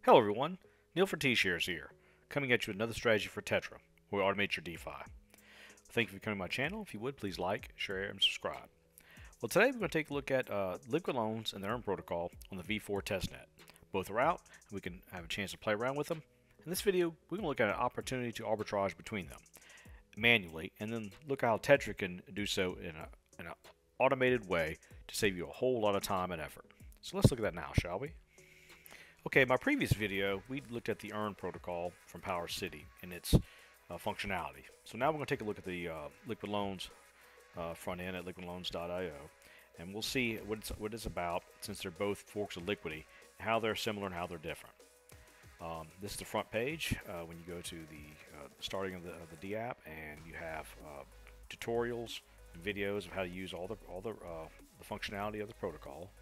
Hello everyone, Neil for T-Shares here, coming at you with another strategy for TETRA, where we automate your DeFi. Thank you for coming to my channel. If you would, please like, share, and subscribe. Well, today we're going to take a look at liquid loans and their own protocol on the V4 testnet. Both are out, and we can have a chance to play around with them. In this video, we're going to look at an opportunity to arbitrage between them manually, and then look at how TETRA can do so in an automated way to save you a whole lot of time and effort. So let's look at that now, shall we? Okay, in my previous video, we looked at the earn protocol from PowerCity and its functionality. So now we're going to take a look at the liquid loans front end at liquidloans.io, and we'll see what it's about, since they're both forks of Liquidity, how they're similar and how they're different. This is the front page when you go to the starting of the D app, and you have tutorials and videos of how to use all the functionality of the protocol.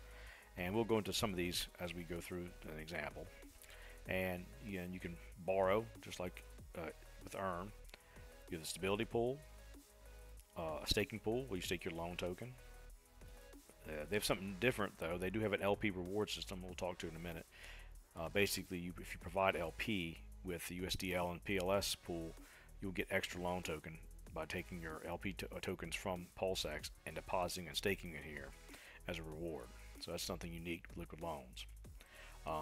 And we'll go into some of these as we go through an example. And you can borrow just like with earn. You have the stability pool, a staking pool where you stake your loan token. They have something different though. They do have an LP reward system we'll talk to in a minute. Basically, if you provide LP with the USDL and PLS pool, you'll get extra loan token by taking your LP tokens from PulseX and depositing and staking it here as a reward. So that's something unique with liquid loans.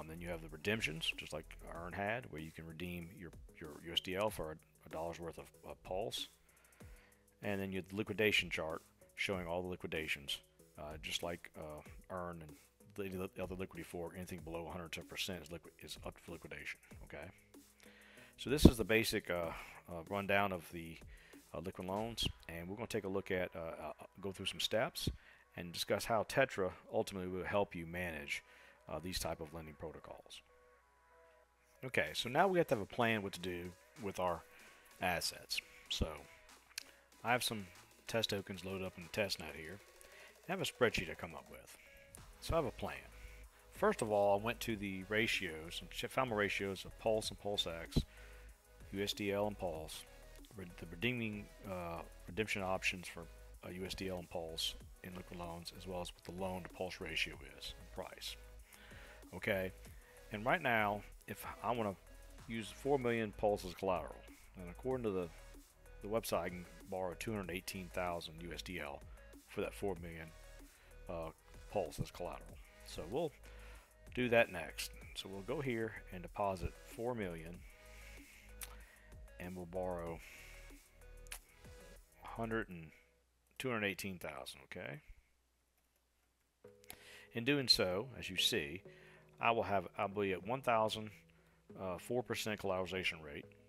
Then you have the redemptions, just like Earn had, where you can redeem your USDL for a dollar's worth of Pulse. And then you have the liquidation chart showing all the liquidations, just like Earn and the other liquidity fork. Anything below 110% is up for liquidation. Okay. So this is the basic rundown of the liquid loans, and we're going to take a look at go through some steps and discuss how TETRA ultimately will help you manage these type of lending protocols. Okay, so now we have to have a plan what to do with our assets. So I have some test tokens loaded up in the testnet here. I have a spreadsheet I come up with. So I have a plan. First of all, I went to the ratios and found my ratios of Pulse and PulseX, USDL and Pulse, the redemption options for USDL and Pulse in liquid loans, as well as what the loan to Pulse ratio is, price. Okay, and right now, if I want to use 4 million Pulse as collateral, and according to the website, I can borrow 218,000 USDL for that 4 million Pulse as collateral. So we'll do that next. So we'll go here and deposit 4 million, and we'll borrow 218,000. Okay. In doing so, as you see, I'll be at 1,004% collateralization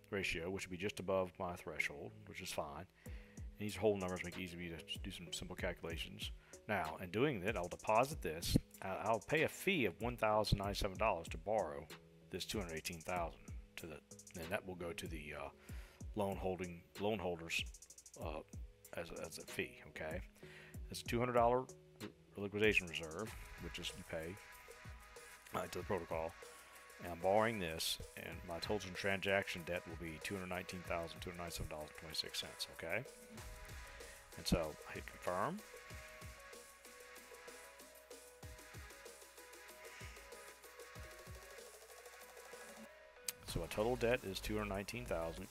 ratio, which would be just above my threshold, which is fine. And these whole numbers make it easy for you to do some simple calculations. Now, in doing that, I'll deposit this. I'll pay a fee of $1,097 to borrow this 218,000 to the, and that will go to the loan holders as a fee. Okay, it's a $200 liquidation reserve, which is you pay to the protocol. And I'm borrowing this, and my total transaction debt will be $219,297.26. Okay, and so I hit confirm. So my total debt is $219,000,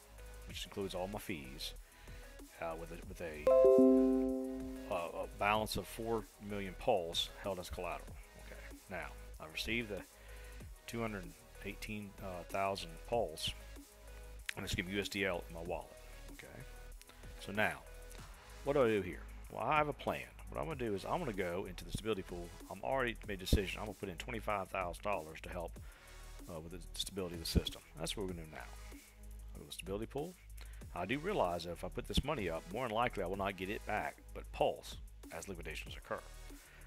which includes all my fees, with a balance of 4 million Pulse held as collateral. Okay, now I received the 218,000 Pulse, and it's giving USDL in my wallet. Okay, so now what do I do here? Well, I have a plan. What I'm going to do is I'm going to go into the stability pool. I'm already made a decision. I'm going to put in $25,000 to help with the stability of the system. That's what we're going to do now. I'll go to the stability pool. I do realize that if I put this money up, more than likely I will not get it back, but Pulse as liquidations occur,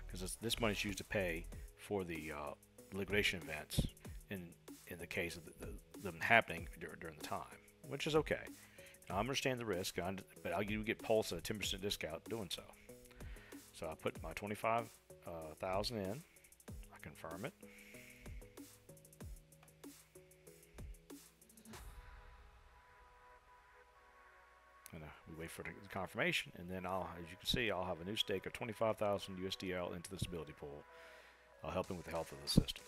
because this money is used to pay for the liquidation events in the case of them happening during the time, which is okay. Now, I understand the risk, but I'll get Pulse at a 10% discount doing so. So I put my 25,000 in. I confirm it. We wait for the confirmation, and then as you can see, I'll have a new stake of 25,000 USDL into the stability pool, helping with the health of the system.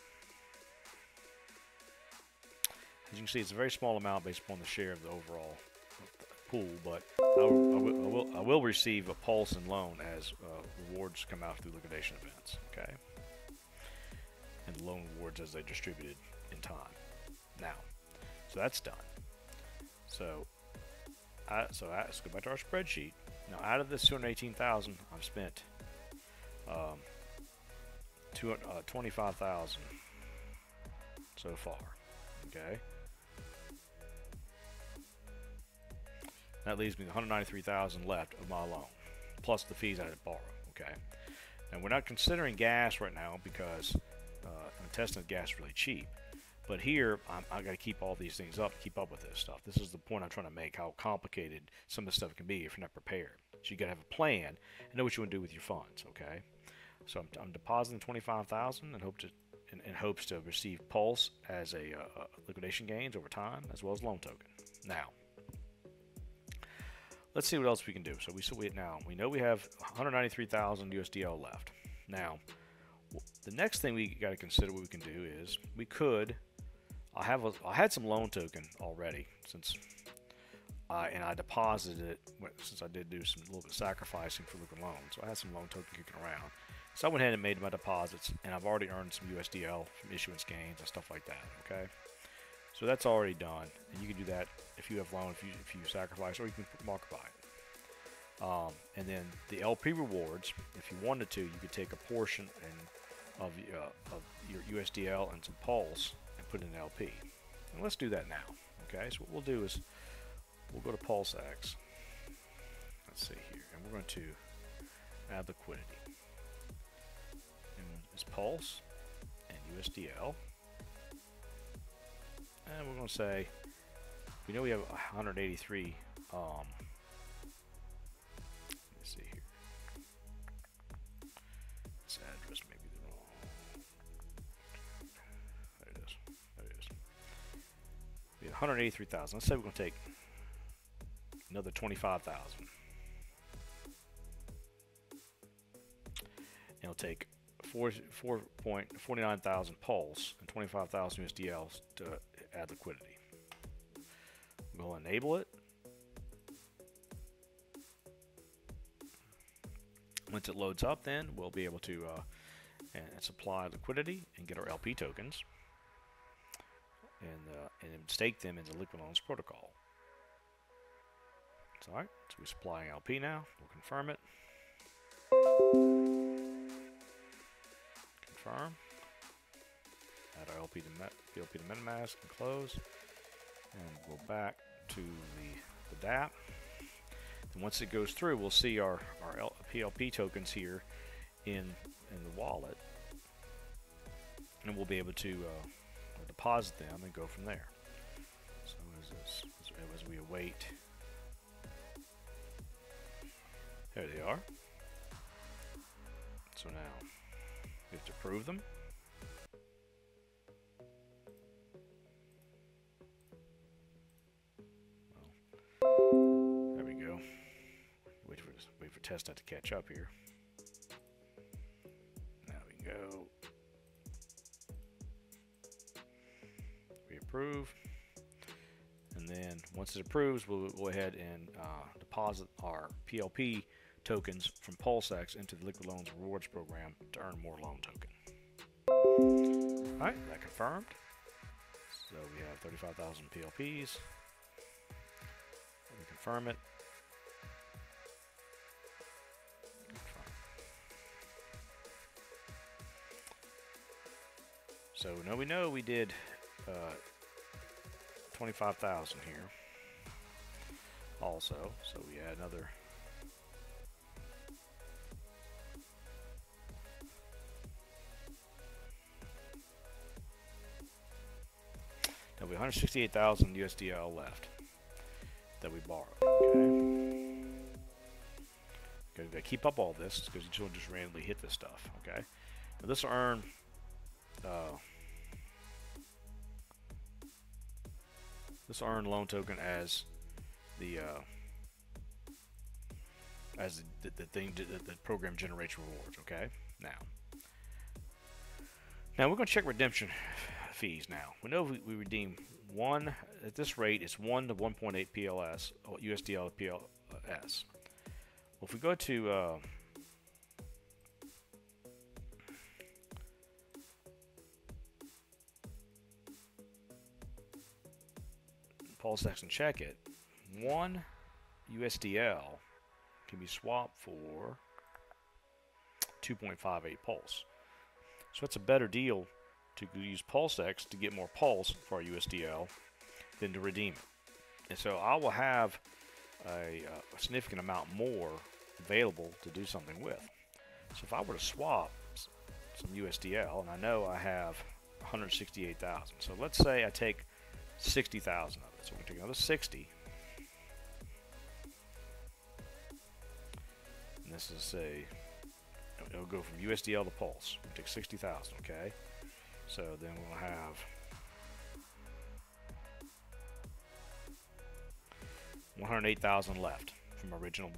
As you can see, it's a very small amount based upon the share of the overall pool, but I will receive a pulse and loan as rewards come out through liquidation events, okay? And loan rewards as they distributed in time. Now, so that's done. So let's go back to our spreadsheet. Now, out of this 218,000, I've spent 25,000 so far. Okay. That leaves me 193,000 left of my loan, plus the fees I had to borrow. Okay. Now we're not considering gas right now because I'm testing the gas really cheap. But here, I got to keep all these things up, keep up with this stuff. This is the point I'm trying to make, how complicated some of this stuff can be if you're not prepared. So you got to have a plan and know what you want to do with your funds, okay? So I'm depositing 25,000 and in hopes to receive pulse as a liquidation gains over time, as well as loan token. Now, let's see what else we can do. So we know we have 193,000 USDL left. Now, the next thing we got to consider what we can do is I had some loan token already and I deposited it since I did do some little bit of sacrificing for liquid loans. So I had some loan token kicking around. So I went ahead and made my deposits, and I've already earned some USDL from issuance gains and stuff like that. Okay, so that's already done, and you can do that if you have loan, if you sacrifice, or you can market buy it. And then the LP rewards, if you wanted to, you could take a portion of your USDL and some pulse and put it in LP. And let's do that now. Okay, so what we'll do is we'll go to PulseX. Let's see here, and we're going to add liquidity. And it's Pulse and USDL. And we're going to say, we know we have 183. Let's see here. This address may be the wrong. There it is. There it is. We have 183,000. Let's say we're going to take another 25,000. And it'll take 49,000 pulse and 25,000 USDLs to add liquidity. We'll enable it. Once it loads up, then we'll be able to and supply liquidity and get our LP tokens and stake them in the Liquid Loans protocol. It's all right. So we're supplying LP now. We'll confirm it. Confirm. Add our LP to MetaMask and close. And go back to the DApp. And once it goes through, we'll see our PLP tokens here in the wallet, and we'll be able to deposit them and go from there. So as we await, there they are. So now we have to approve them. Well, there we go. Wait for testnet to catch up here. Now we can go. We approve. And then once it approves, we'll go ahead and deposit our PLP tokens from PulseX into the Liquid Loans Rewards program to earn more loan token. Alright, that confirmed. So we have 35,000 PLPs. Let me confirm it. Confirm. So now we know we did 25,000 here also, so we add another now we have 168,000 USDL left that we borrowed. Okay, we gotta keep up all this because you don't just randomly hit this stuff. Okay, now this will earn loan token as the program generates rewards. Okay, now we're going to check redemption fees now. We know we redeem one, at this rate, it's 1 to 1.8 PLS, or USDL to PLS. Well, if we go to PulseX and check it, 1 USDL can be swapped for 2.58 Pulse. So it's a better deal to use PulseX to get more Pulse for our USDL than to redeem it. And so I will have a significant amount more available to do something with. So if I were to swap some USDL, and I know I have 168,000, so let's say I take 60,000 of it. So we're going to take another 60. And this is it'll go from USDL to Pulse. We'll take 60,000, okay? So then we'll have 108,000 left from original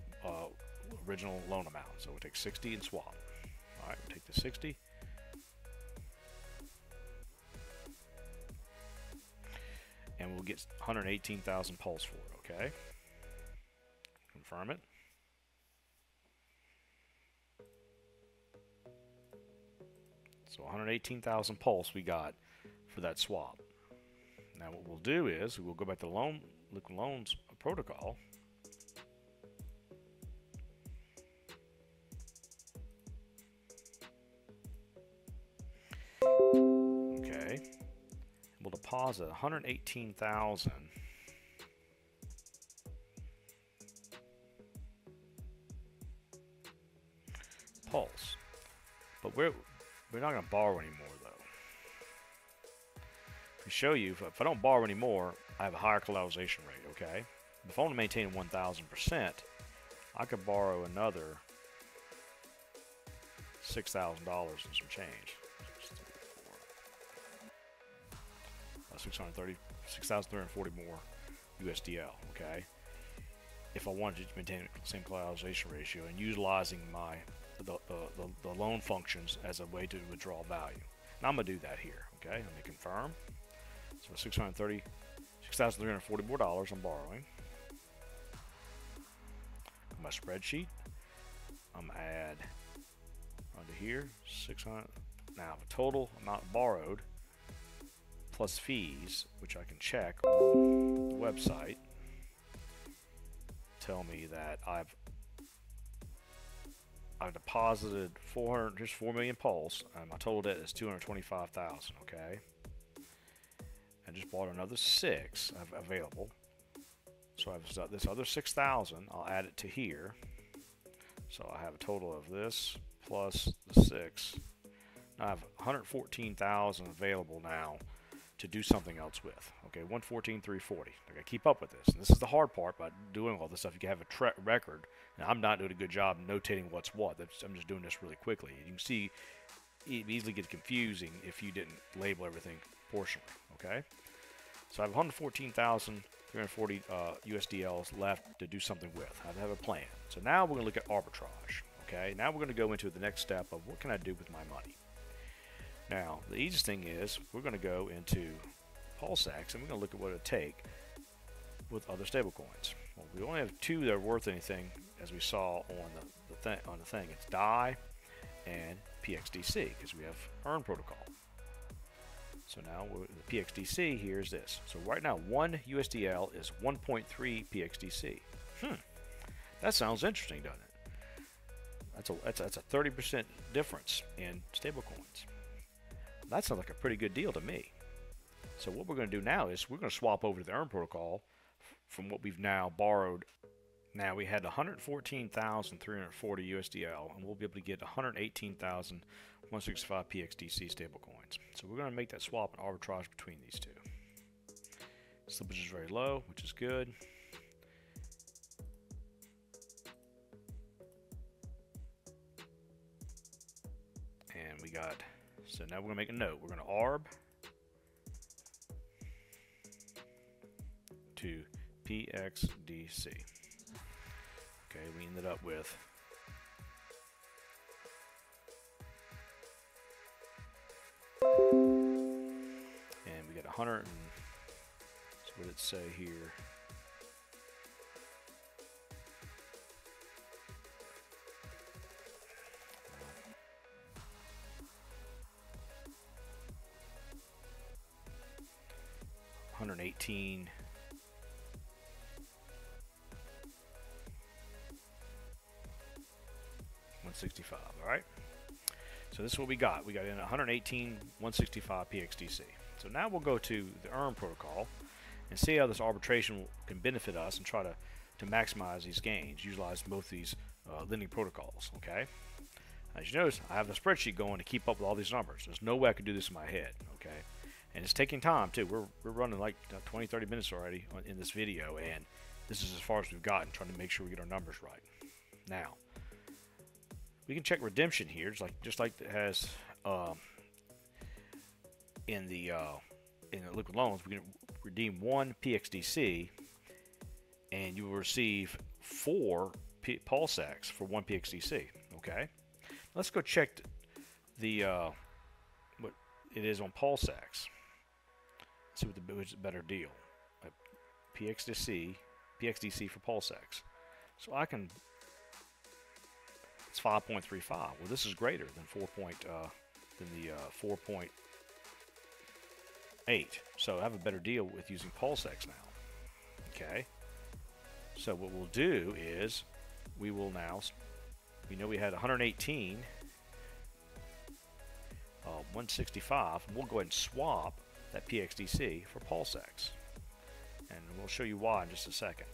loan amount. So we'll take 60 and swap. All right, we'll take the 60. And we'll get 118,000 Pulse for it, okay? Confirm it. So 118,000 Pulse we got for that swap. Now what we'll do is we'll go back to liquid loans protocol. Okay. We'll deposit 118,000 Pulse. But we're not going to borrow anymore, though. To show you, if I don't borrow anymore, I have a higher collateralization rate, okay? If I want to maintain 1,000%, I could borrow another $6,000 and some change. 6,340 more USDL, okay? If I wanted to maintain the same collateralization ratio and utilizing the loan functions as a way to withdraw value. Now I'm going to do that here, okay? Let me confirm. So $6,340 more dollars I'm borrowing. My spreadsheet, I'm going to add onto here 600. Now the total amount borrowed plus fees, which I can check on the website, tell me that I've deposited 4 million Pulse, and my total debt is 225,000. Okay, I just bought another 6 available, so I've this other 6,000. I'll add it to here, so I have a total of this plus the 6. Now I have 114,000 available now to do something else with. Okay, 114,340. I gotta keep up with this. And this is the hard part about doing all this stuff. You can have a record. Now, I'm not doing a good job notating what's what. I'm just doing this really quickly. You can see it easily gets confusing if you didn't label everything proportionally. Okay, so I have 114,340 USDLs left to do something with. I have a plan. So now we're gonna look at arbitrage. Okay, now we're gonna go into the next step of what can I do with my money. Now, the easiest thing is we're going to go into PulseX and we're going to look at what it would take with other stablecoins. Well, we only have 2 that are worth anything, as we saw on the thing. It's DAI and PXDC, because we have Earn protocol. So now the PXDC here is this. So right now 1 USDL is 1.3 PXDC. That sounds interesting, doesn't it? That's a 30% difference in stablecoins. That sounds like a pretty good deal to me. So what we're going to do now is we're going to swap over to the Earn protocol from what we've now borrowed. Now we had 114,340 USDL, and we'll be able to get 118,165 PXDC stablecoins. So we're going to make that swap and arbitrage between these two. Slippage is very low, which is good. And we got. So now we're going to make a note. We're going to ARB to PXDC. Okay, we ended up with 100 and, so what did it say here? $118. 165. All right. So this is what we got. We got in 118, 165 PXDC. So now we'll go to the earn protocol and see how this arbitration can benefit us and try to maximize these gains, utilize both these lending protocols. Okay. As you notice, I have a spreadsheet going to keep up with all these numbers. There's no way I could do this in my head. Okay. And it's taking time too. We're running like 20, 30 minutes already in this video, and this is as far as we've gotten, trying to make sure we get our numbers right. Now, we can check redemption here, just like it has in the liquid loans. We can redeem 1 PXDC, and you will receive 4 PulseX for 1 PXDC. Okay, let's go check the what it is on PulseX. See what's a better deal. PXDC for PulseX. So I can. It's 5.35. Well, this is greater than 4.8. So I have a better deal with using PulseX now. Okay. So what we'll do is we will now. We know we had 118, 165. We'll go ahead and swap that PXDC for PulseX, and we'll show you why in just a second.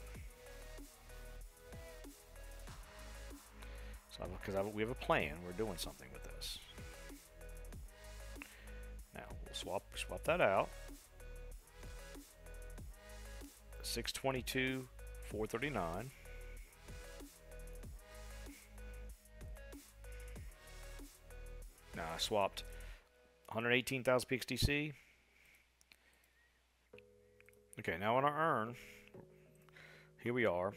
So, because we have a plan, we're doing something with this. Now we'll swap that out. 622, 439. Now I swapped 118,000 PXDC. Okay, now on our earn, here we are. I'm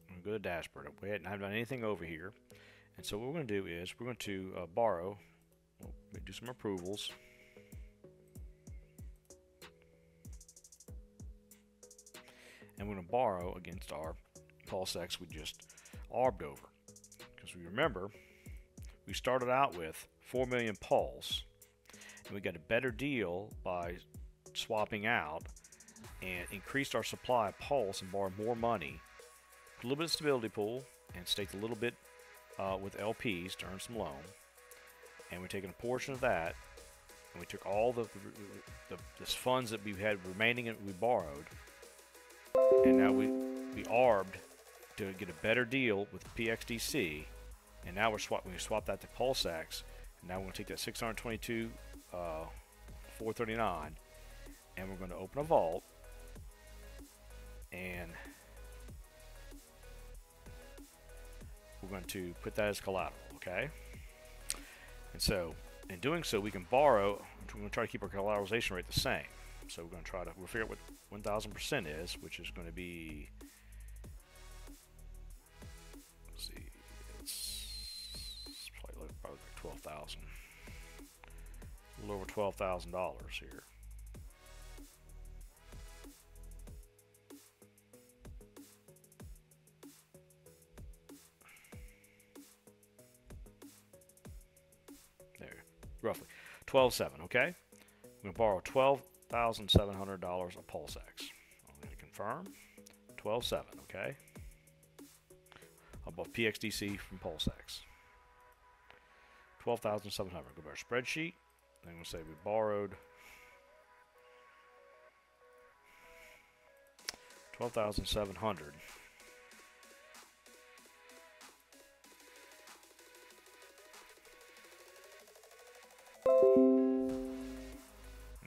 going to go to dashboard. We haven't done anything over here. And so what we're going to do is we're going to borrow, do some approvals. And we're going to borrow against our PulseX we just arbed over. Because we remember, we started out with 4 million Pulse, and we got a better deal by swapping out and increased our supply of Pulse and borrowed more money, a little bit of stability pool, and staked a little bit with LPs to earn some loan. And we're taking a portion of that, and we took all the funds that we had remaining and we borrowed, and now we arbed to get a better deal with PXDC, and now we swap that to PulseX, and now we're going to take that 622 439, and we're going to open a vault, and we're going to put that as collateral. Okay, and so in doing so, we can borrow. We're going to try to keep our collateralization rate the same. So we're going to we'll figure out what 1,000% is, which is going to be, let's see, it's probably like 12,000, a little over $12,000 here. There, roughly 12,700. Okay, we're going to borrow $12,700 of PulseX. I'm going to confirm 12,700. Okay, above PXDC from PulseX. 12,700. Go to our spreadsheet. And we'll say we borrowed 12,700.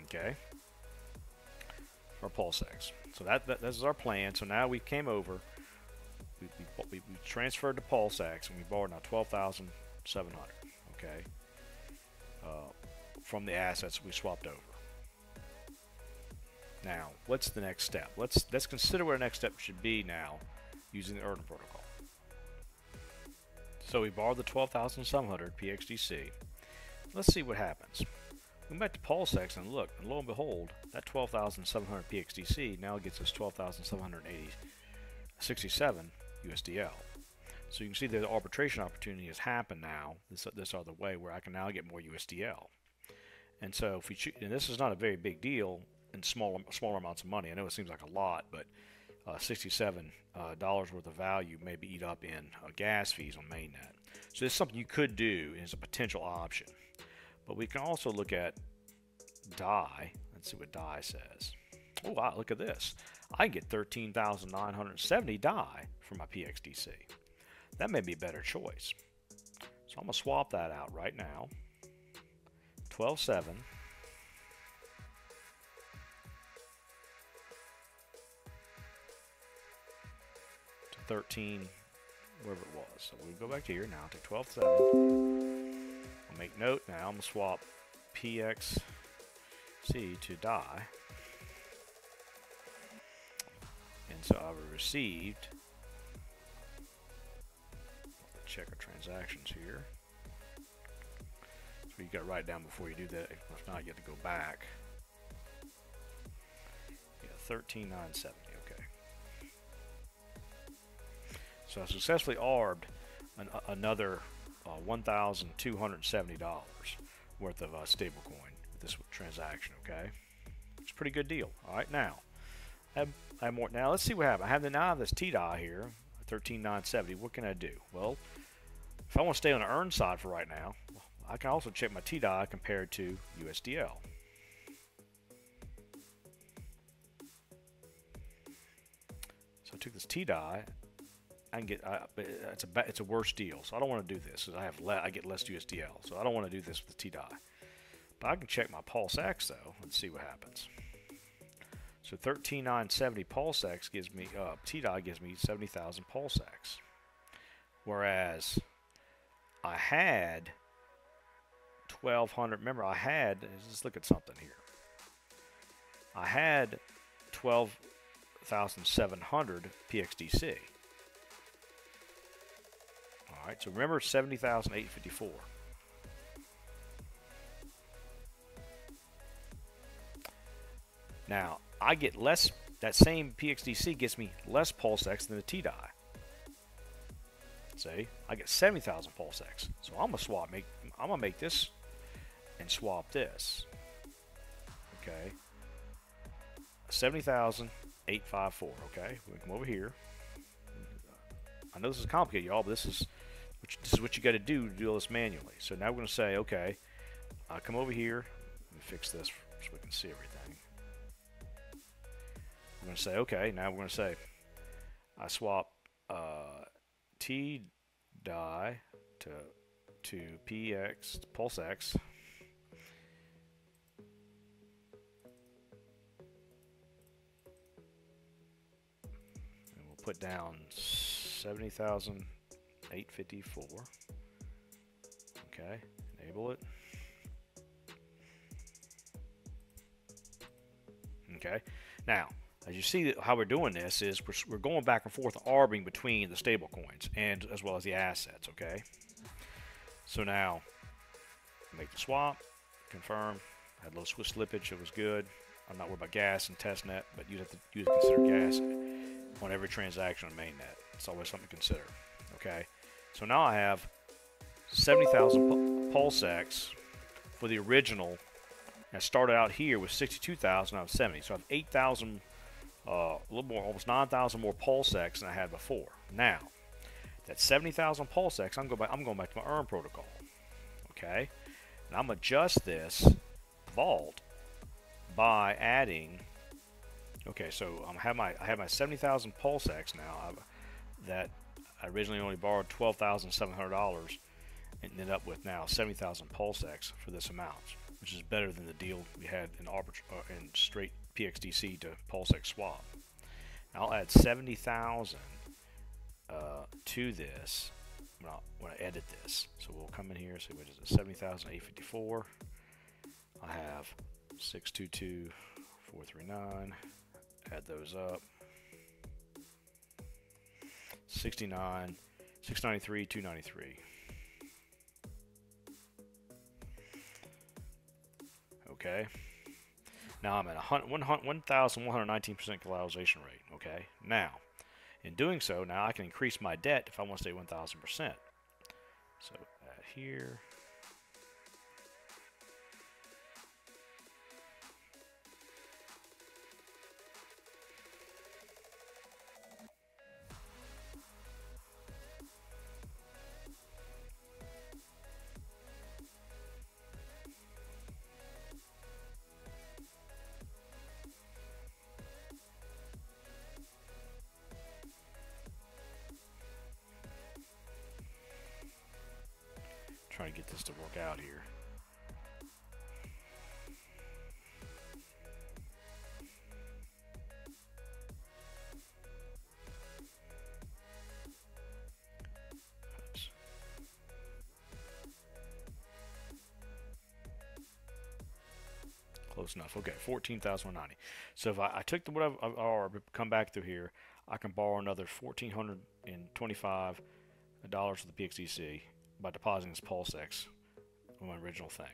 Okay, for PulseX. So that is our plan. So now we came over, we transferred to PulseX, and we borrowed now 12,700. Okay, from the assets we swapped over. Now, what's the next step? Let's consider what our next step should be now, using the earn protocol. So we borrowed the 12,700 PXDC. Let's see what happens. Going back to PulseX and look, and lo and behold, that 12,700 PXDC now gets us 12,767 USDL. So you can see that the arbitration opportunity has happened now, this other way, where I can now get more USDL. And so if we and this is not a very big deal in smaller amounts of money. I know it seems like a lot, but $67 worth of value may be eat up in gas fees on mainnet. So this is something you could do as a potential option. But we can also look at DAI. Let's see what DAI says. Oh wow, look at this. I can get 13,970 DAI for my PXDC. That may be a better choice. So I'm going to swap that out right now. 12.7 to 13, wherever it was. So we'll go back here now to 12.7. I'll make note now. I'm going to swap PXC to DAI. And so I've received, check our transactions here. So you got to write down before you do that. If not, you have to go back. Yeah, 13,970. Okay. So I successfully arbed another $1,270 worth of stablecoin with this transaction. Okay, it's a pretty good deal. All right, now I have more. Now let's see what happens. Now I have this TDI here, 13,970. What can I do? Well, if I want to stay on the earn side for right now, I can also check my TDI compared to USDL. So I took this TDI. I can get it's a worse deal, so I don't want to do this because I get less USDL, so I don't want to do this with the TDI. But I can check my PulseX though and see what happens. So 13,970 PulseX gives me TDI gives me 70,000 PulseX, whereas I had 1,200. Remember, let's look at something here. I had 12,700 PXDC. All right, so remember 70,854. Now I get less. That same PXDC gets me less PulseX than the TDI. See, I get 70,000 PulseX. So I'm gonna make this and swap this. Okay, 70,854. Okay, we come over here. I know this is complicated, y'all, but this is what you got to do all this manually. So now we're going to say, okay, I'll come over here. Let me fix this so we can see everything. We're going to say, okay, now we're going to say, I swap TDI to PX PulseX. And we'll put down 70,854. Okay, enable it. Okay, now as you see how we're doing this is we're going back and forth arbing between the stable coins and as well as the assets. Okay, so now make the swap, confirm. Had a little Swiss slippage, it was good. I'm not worried about gas and testnet, but you have to consider gas on every transaction on mainnet. It's always something to consider. Okay, so now I have 70,000 PulseX for the original. I started out here with 62,000 out of 70, so I have 8,000, a little more, almost 9,000 more PulseX than I had before. Now, that 70,000 PulseX, I'm going back to my earn protocol. Okay, and I'm adjust this vault by adding. Okay, so I have my 70,000 PulseX now. That I originally only borrowed $12,700 and ended up with now 70,000 PulseX for this amount, which is better than the deal we had in straight PXDC to PulseX swap. Now I'll add 70,000 to this when I edit this. So we'll come in here, see what is it, 70,854. I have 622,439. Add those up. 693, 293. okay? Now I'm at 1,119% collateralization rate, okay? Now, in doing so, now I can increase my debt if I want to stay 1,000%. So here. Trying to get this to work out here. Oops. Close enough. Okay, 14,190. So if I took the what I've come back through here, I can borrow another $1,425 for the PXDC by depositing this PulseX on my original thing.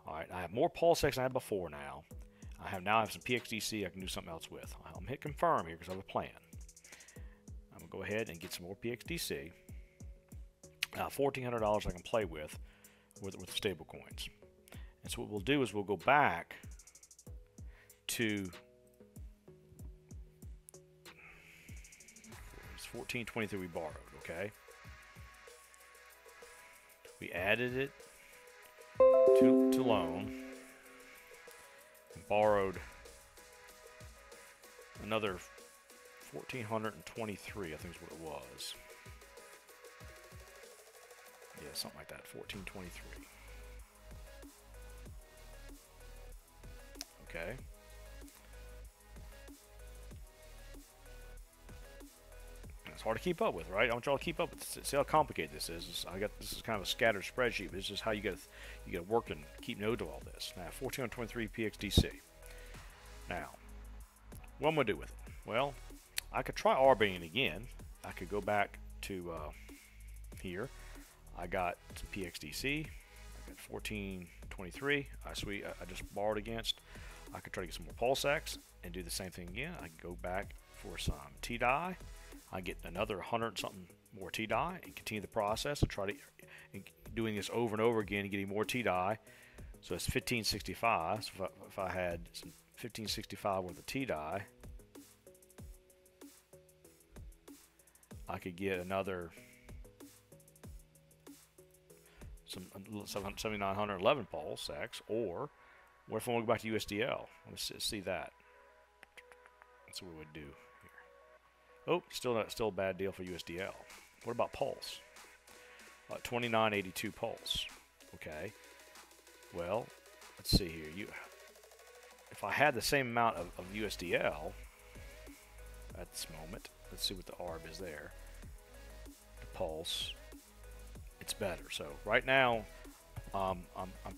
Alright, I have more PulseX than I had before now. I have some PXDC I can do something else with. I'm going to hit confirm here because I have a plan. I'm going to go ahead and get some more PXDC. $1,400 I can play with stable coins. And so what we'll do is we'll go back to 1423 we borrowed, okay? We added it to loan and borrowed another 1,423, I think is what it was. Yeah, something like that, 1,423. Okay. It's hard to keep up with, right? I want y'all to keep up with this. See how complicated this is. This is kind of a scattered spreadsheet, but it's just how you got to work and keep note of all this. Now, 1,423 PXDC. Now, what am I going to do with it? Well, I could try arbitrating again. I could go back to here. I got some PXDC. I got 1,423. I just borrowed against. I could try to get some more PulseX and do the same thing again. I can go back for some TDI. I get another 100 something more TDI and continue the process and try to doing this over and over again and getting more TDI. So it's 1565. So if I had some 1565 worth of TDI, I could get another some 7,911 PulseX. Or what if I want to go back to USDL? Let's see that. That's what we would do. Oh, still a bad deal for USDL. What about Pulse? 2982 Pulse. Okay. Well, let's see here. If I had the same amount of USDL at this moment, let's see what the ARB is there. The Pulse, it's better. So right now, I'm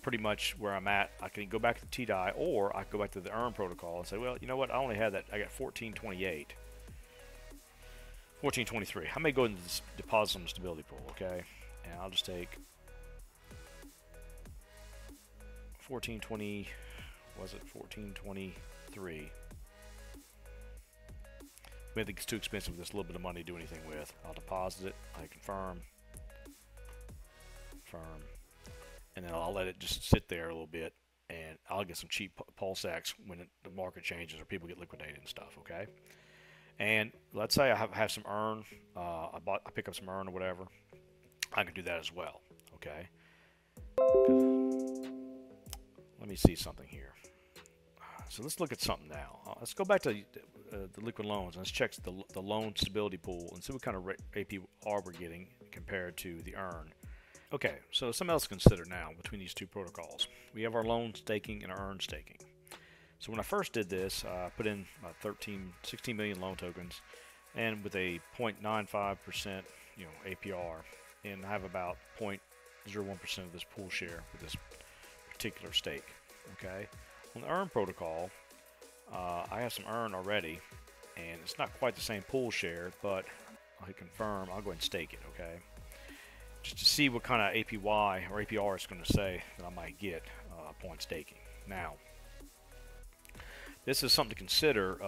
pretty much where I'm at. I can go back to TDI, or I can go back to the Earn protocol and say, well, you know what? I only had that. I got 1428. 1423. I may go into this deposit on the stability pool, okay? And I'll just take 1420. Was it 1423? I think it's too expensive with this little bit of money to do anything with. I'll deposit it. I confirm. Confirm. And then I'll let it just sit there a little bit, and I'll get some cheap PulseX when the market changes or people get liquidated and stuff, okay? And let's say I have some Earn, I pick up some Earn or whatever. I can do that as well, okay? Let me see something here. So let's look at something now. Let's go back to the liquid loans. Let's check the loan stability pool and see what kind of APR we're getting compared to the Earn. Okay, so something else to consider now between these two protocols. We have our loan staking and our Earn staking. So when I first did this, I put in about 16 million loan tokens, and with a 0.95% APR, and I have about 0.01% of this pool share with this particular stake. Okay, on the Earn protocol, I have some Earn already, and it's not quite the same pool share, but I'll hit confirm. I'll go ahead and stake it. Okay, just to see what kind of APY or APR it's going to say that I might get upon staking. Now, this is something to consider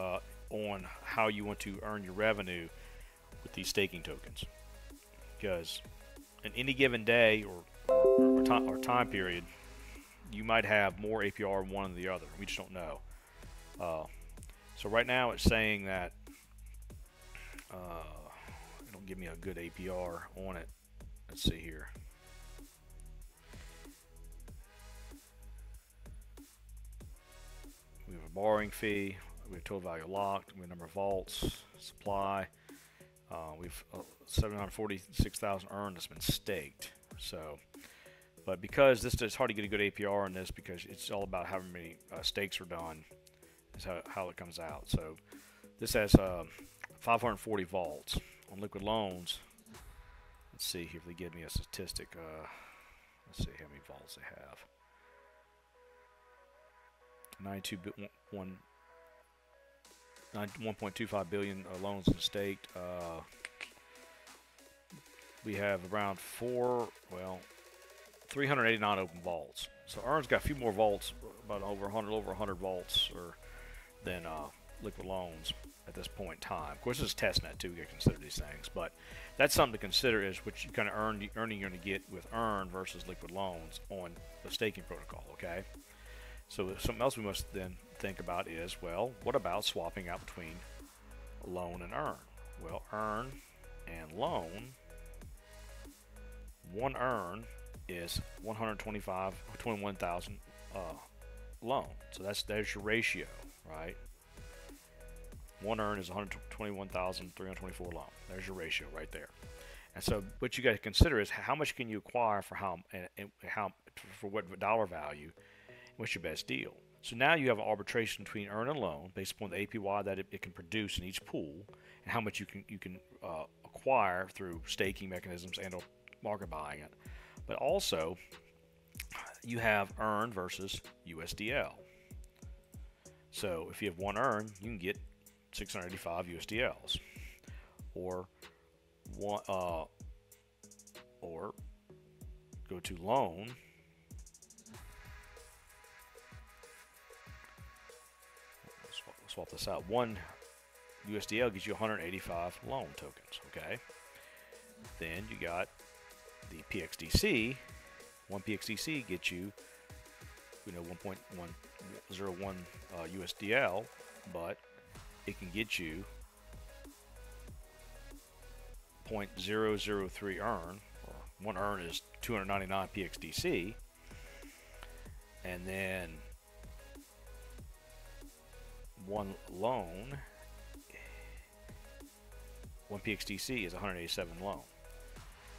on how you want to earn your revenue with these staking tokens, because in any given day or time period, you might have more APR in one than the other. We just don't know. So right now it's saying that it'll give me a good APR on it. Let's see here. We have a borrowing fee. We have total value locked. We have number of vaults, supply. We've 746,000 earned that's been staked. So, but because it's hard to get a good APR on this because it's all about how many stakes are done, is how it comes out. So this has 540 vaults on liquid loans. Let's see here if they give me a statistic. Let's see how many vaults they have. 1.25 billion loans and staked. We have around 389 open vaults. So Earn's got a few more vaults, about over 100 vaults than liquid loans at this point in time. Of course, this is testnet too. We got to consider these things, but that's something to consider is what you kind of earning you're going to get with Earn versus liquid loans on the staking protocol. Okay. So something else we must then think about is, well, what about swapping out between loan and earn? Well, earn and loan, one earn is 21,000 loan. So there's your ratio, right? One earn is 121,324 loan. There's your ratio right there. And so what you got to consider is how much can you acquire for for what dollar value. What's your best deal? So now you have an arbitration between earn and loan based upon the APY that it can produce in each pool and how much you can acquire through staking mechanisms and or market buying it. But also you have earn versus USDL. So if you have one earn, you can get 685 USDLs, or go to loan. Swap this out. One USDL gives you 185 loan tokens. Okay. Then you got the PXDC. One PXDC gets you, 1.101 USDL, but it can get you 0.003 earn. One earn is 299 PXDC, and then one loan, one PXDC is 187 loan.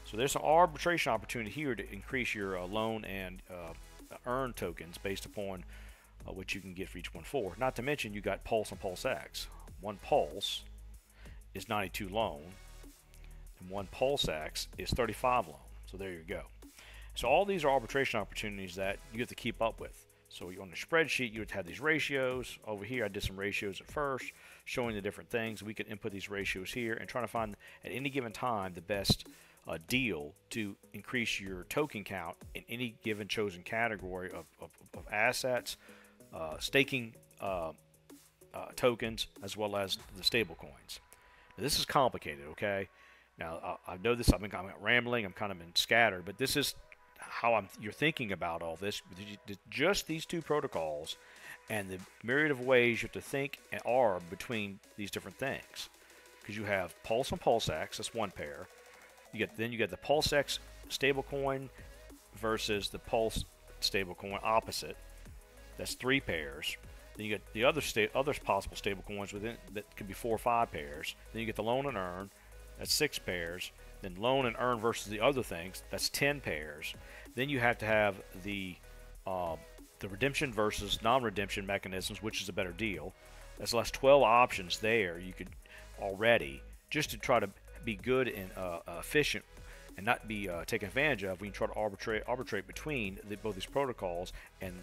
So there's some arbitration opportunity here to increase your loan and earn tokens based upon what you can get for each one for. Not to mention you got Pulse and Pulse X. One Pulse is 92 loan, and one Pulse X is 35 loan. So there you go. So all these are arbitration opportunities that you have to keep up with. So on the spreadsheet, you would have these ratios. Over here, I did some ratios at first, showing the different things. We could input these ratios here and try to find, at any given time, the best deal to increase your token count in any given chosen category of assets, staking tokens, as well as the stable coins. Now, this is complicated, okay? Now, I know this, I'm rambling, I'm kind of been scattered, but this is how you're thinking about all this. Just these two protocols and the myriad of ways you have to think and arb between these different things. Because you have Pulse and Pulse X, that's one pair. Then you get the Pulse X stablecoin versus the Pulse stablecoin opposite. That's 3 pairs. Then you get the other possible stablecoins within that could be 4 or 5 pairs. Then you get the loan and earn, that's 6 pairs. Then loan and earn versus the other things, that's 10 pairs. Then you have to have the redemption versus non-redemption mechanisms, which is a better deal. That's less 12 options there you could already, just to try to be good and efficient and not be taken advantage of. We can try to arbitrate between both these protocols and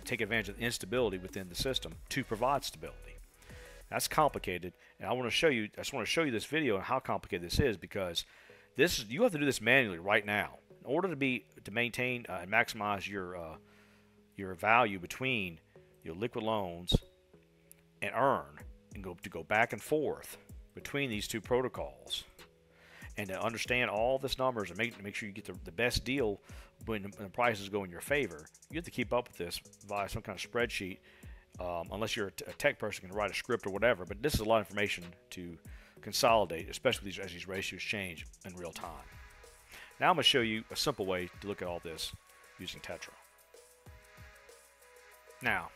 take advantage of the instability within the system to provide stability. That's complicated, and I just want to show you this video and how complicated this is, because you have to do this manually right now in order to maintain and maximize your your value between your liquid loans and earn, and go back and forth between these two protocols, and to understand all this numbers and make sure you get the best deal when the prices go in your favor, you have to keep up with this via some kind of spreadsheet, unless you're a tech person who can write a script or whatever. But this is a lot of information to consolidate, especially as these ratios change in real time. Now I'm going to show you a simple way to look at all this using TETRA. Now,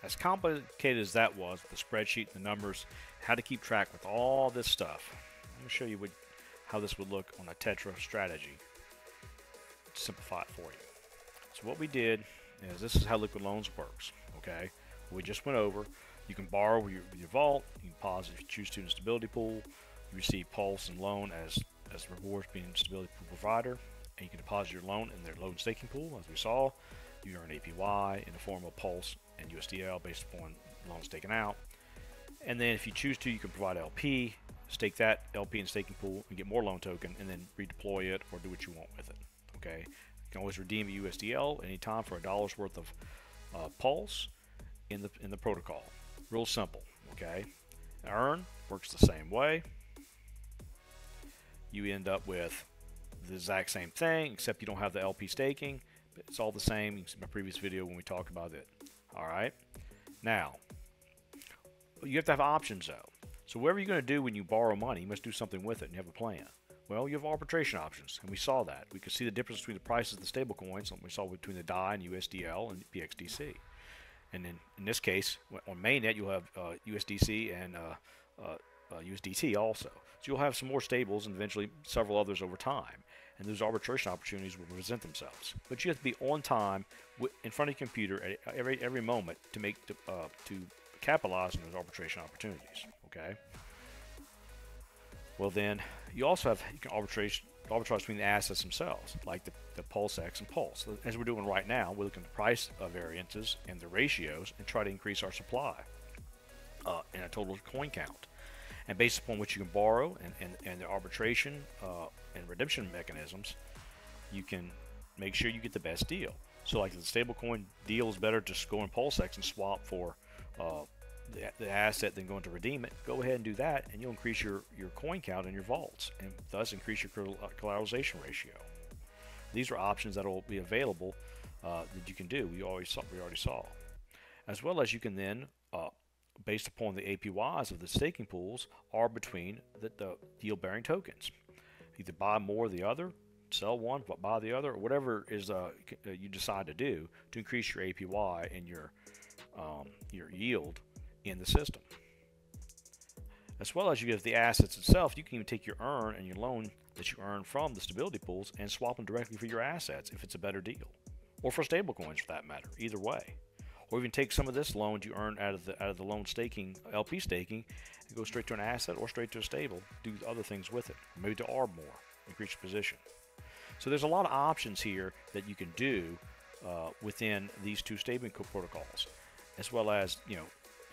as complicated as that was with the spreadsheet, the numbers, how to keep track with all this stuff, I'm going to show you how this would look on a TETRA strategy to simplify it for you. So what we did is, this is how liquid loans works. Okay, we just went over. You can borrow with your vault. You can deposit if you choose to in a stability pool. You receive pulse and loan as rewards being a stability pool provider, and you can deposit your loan in their loan staking pool. As we saw, you earn APY in the form of pulse and USDL based upon loans taken out. And then if you choose to, you can provide LP, stake that LP in staking pool, and get more loan token, and then redeploy it or do what you want with it. Okay, you can always redeem a USDL anytime for $1 worth of pulse in the protocol. Real simple. Okay, earn works the same way. You end up with the exact same thing, except you don't have the LP staking. But it's all the same. You can see my previous video when we talked about it. All right. Now, you have to have options though. So whatever you're going to do when you borrow money, you must do something with it, and you have a plan. Well, you have arbitration options, and we saw that. We could see the difference between the prices of the stable coins, like we saw between the DAI and USDL and PXDC. And then in this case, on mainnet, you'll have USDC and USDT also. So you'll have some more stables and eventually several others over time. And those arbitration opportunities will present themselves. But you have to be on time in front of your computer at every moment to capitalize on those arbitration opportunities. Okay. Well, then you also can arbitrage between the assets themselves, like the Pulse X and Pulse. As we're doing right now, we're looking at the price variances and the ratios and try to increase our supply in a total coin count. And based upon what you can borrow and the arbitration and redemption mechanisms, you can make sure you get the best deal. So like the stablecoin deal is better, just go in PulseX and swap for the asset than going to redeem it. Go ahead and do that, and you'll increase your coin count in your vaults, and thus increase your collateralization ratio. These are options that will be available that you can do. We already saw. As well as you can then, based upon the APYs of the staking pools, are between the yield-bearing tokens. Either buy more of the other, sell one, but buy the other, or whatever is you decide to do to increase your APY and your yield in the system. As well as you have the assets itself, you can even take your earn and your loan that you earn from the stability pools and swap them directly for your assets if it's a better deal, or for stable coins for that matter. Either way. Or even take some of this loan you earn out of the loan staking, LP staking, and go straight to an asset or straight to a stable. Do other things with it. Maybe to arb more, increase your position. So there's a lot of options here that you can do within these two stabling protocols, as well as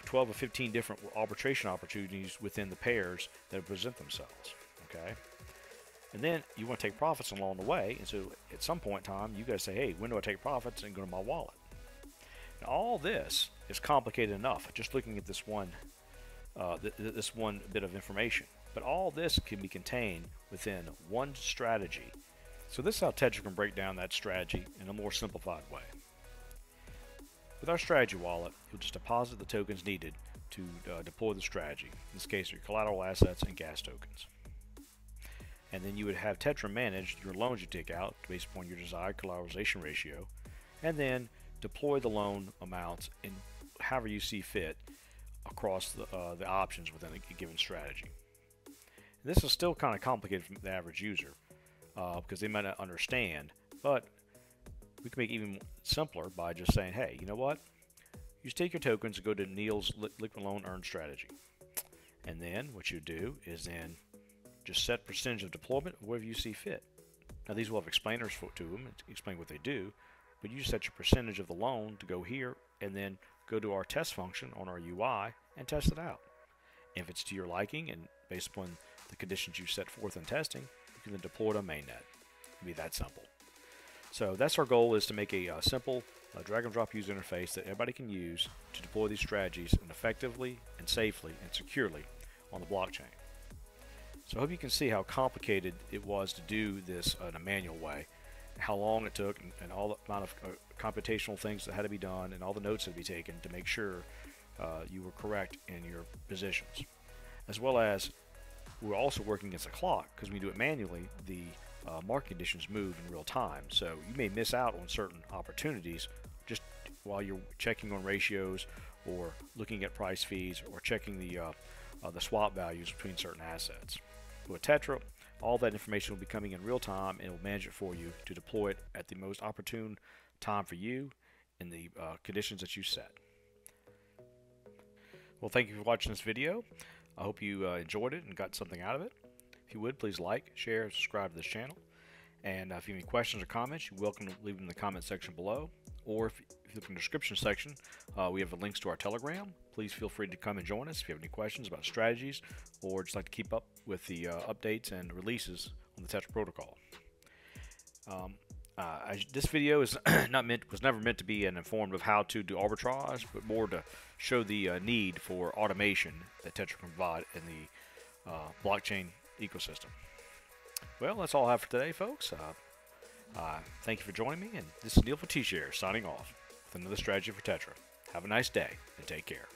12 or 15 different arbitration opportunities within the pairs that present themselves. Okay. And then you want to take profits along the way, and so at some point in time, you guys say, hey, when do I take profits and go to my wallet? Now, all this is complicated enough just looking at this one bit of information. But all this can be contained within one strategy. So this is how TETRA can break down that strategy in a more simplified way. With our strategy wallet, you'll just deposit the tokens needed to deploy the strategy. In this case, your collateral assets and gas tokens. And then you would have TETRA manage your loans you take out based upon your desired collateralization ratio, and then deploy the loan amounts in however you see fit across the options within a given strategy. And this is still kind of complicated for the average user because they might not understand, but we can make it even simpler by just saying, hey, you know what? You just take your tokens and go to Neil's liquid loan earn strategy. And then what you do is then just set percentage of deployment wherever you see fit. Now these will have explainers to them to explain what they do, but you just set your percentage of the loan to go here and then go to our test function on our UI and test it out. If it's to your liking and based upon the conditions you set forth in testing, you can then deploy it on mainnet. It'll be that simple. So that's our goal, is to make a simple drag and drop user interface that everybody can use to deploy these strategies and effectively and safely and securely on the blockchain. So I hope you can see how complicated it was to do this in a manual way, how long it took, and all the amount of computational things that had to be done and all the notes that had to be taken to make sure you were correct in your positions. As well as we're also working against the clock, because when you do it manually, the market conditions move in real time. So you may miss out on certain opportunities just while you're checking on ratios or looking at price feeds or checking the swap values between certain assets. With TETRA, all that information will be coming in real time, and it will manage it for you to deploy it at the most opportune time for you in the conditions that you set. Well, thank you for watching this video. I hope you enjoyed it and got something out of it. If you would, please like, share, and subscribe to this channel. And if you have any questions or comments, you're welcome to leave them in the comment section below. Or if you look in the description section, we have the links to our Telegram. Please feel free to come and join us if you have any questions about strategies or just like to keep up with the updates and releases on the TETRA protocol. This video is was never meant to be an informative how to do arbitrage, but more to show the need for automation that TETRA can provide in the blockchain ecosystem. Well, that's all I have for today, folks. Thank you for joining me, and this is Neil for T-Shares signing off with another strategy for TETRA. Have a nice day, and take care.